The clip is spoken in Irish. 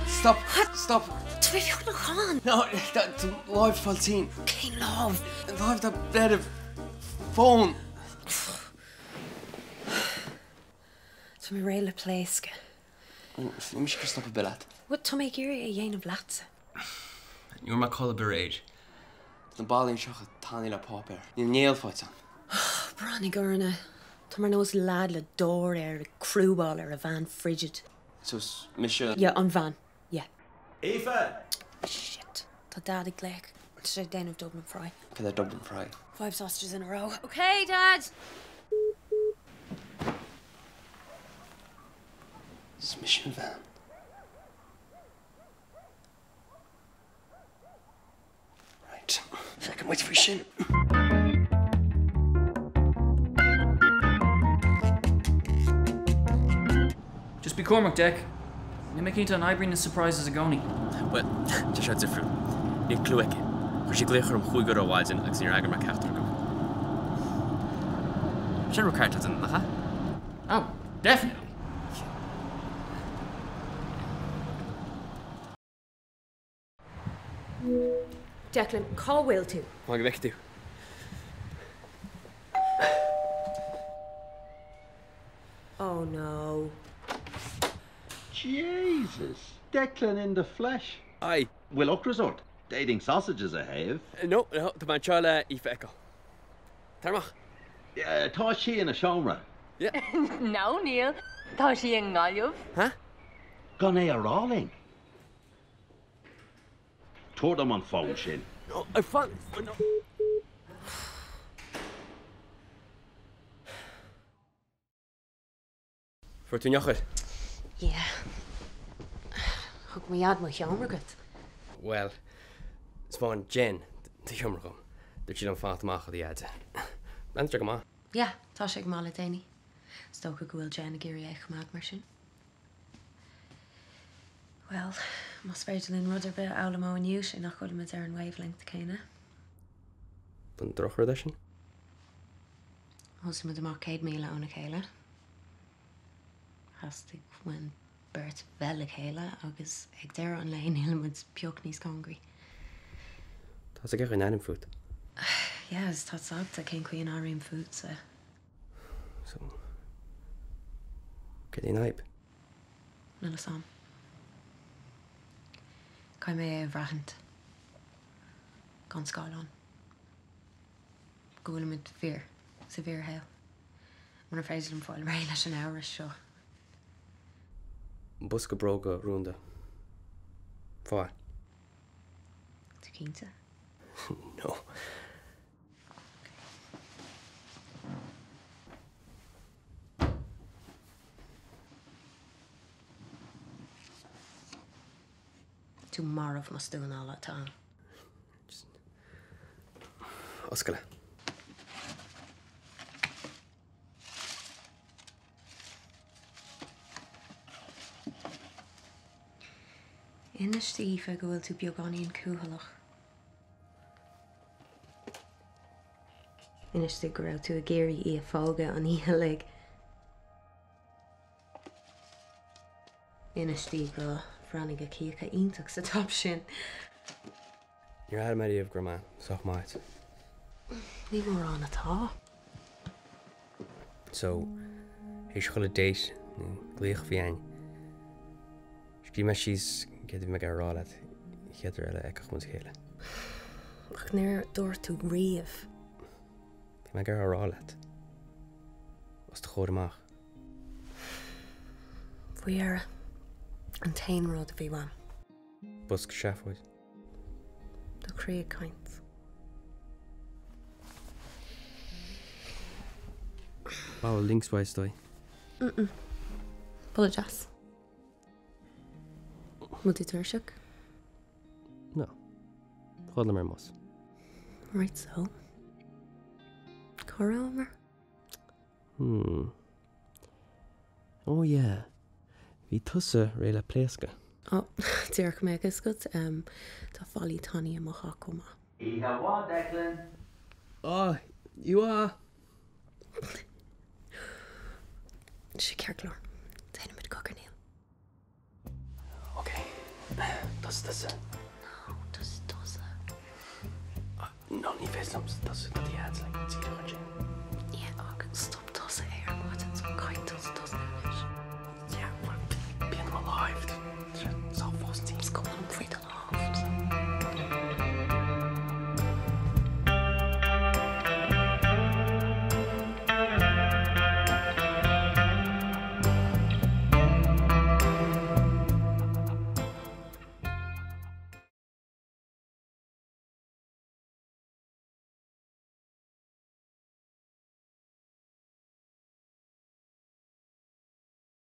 Stop, stop. Dwi fi hwn o'n. No, that's live faltine. Cyn lof. Live that bed of phone. Dwi mi reil y plesg. Let me stop a bit at. Wat to me giri a yen of latse? You're my call a berage. The ball in shock tani la popper. You nail fights on. Branny gurna. To my nose lad le door a crew ball a van frigid. So, Monsieur. Yeah, on van. Yeah. Aoife! Shit. Ta daddy glek. It's a den of Dublin fry. For the Dublin fry. 5 sausages in a row. Okay, Dad. It's Mission Van. Right. I can wait for your shin. Just be Cormac, Deck. You're making it an eye as surprise as a goni. Well, just out different. Nick Cluick. Because you glicker and good or wise and like your agar my after go. Shall we cart it in the ha? Oh, definitely. Declan, call Will too. I'll get back to you. Oh no. Jesus. Declan in the flesh. Aye. Will up resort. Dating sausages I have. No, the man Charla Aoife echo. Tarmach. Tá she in a shomra. Yeah. No, Neil. Tá sí an ngáilmh. Huh? Gan a rolling. Told them on phone shin. No, I found. No. For to knock it. Yeah. Hook me ad my jammergut. Well, it's fine, Jen, the humor come. That you don't fat mach the ad. Then check 'em out. Yeah, tá sé mála déine. Stocha go bhfuil Jen géirí eich mag mar sin. Well, mas féidir linn rudidir bit ála mó aniu sin nach chuil mit ar an wavelength céine. Bun droch edition. Hos mit amach 100 míle óna chéile. Hastig when Bert vela chéile agus ag deir an lein ilmid beag níos congri. Tá a gach an food. Yes, tá sagta cén cuion áirim food sa. So, get in hype. Nula sam. Cai mé bhrachant. Gan scáilán. Gohfuil mid fear, sa fear hail. When féidir an fáil ré leis an áras seo. Buska broga runda. Fine. Tú cínta? No. Tú marmh mas dúin ála tá. Oscala. Inis Aoife go bhfuil tú beagánaí an cúthalach. Inis tú go raibh tú a géirí í a fága an íhalig. Inis tú go frannig a cíocha ionteach sa top sin. You're out of my idea of grandma, soft might. Ní mar an atá. So, he's got a date, gleich fian. She me she's getting me a rollet. Get her a ekach moet gele. Ach neer door to grief. Me a rollet. Was de goede mag. Voor an tain rod bhí wan. Busk chef was. The crea kinds. Wow, links wise doy. Apologize. Moet u terug? No. Hold them mos. Right so. Coromer. Oh yeah. Vi tusse rela pleska. Oh, dear me agus gut tá fáilí taní am chacoma. He have what, Declan? Oh, you are. Si ceirlór. Does it? No, does it? No, ní fés am, does it not the ads, like,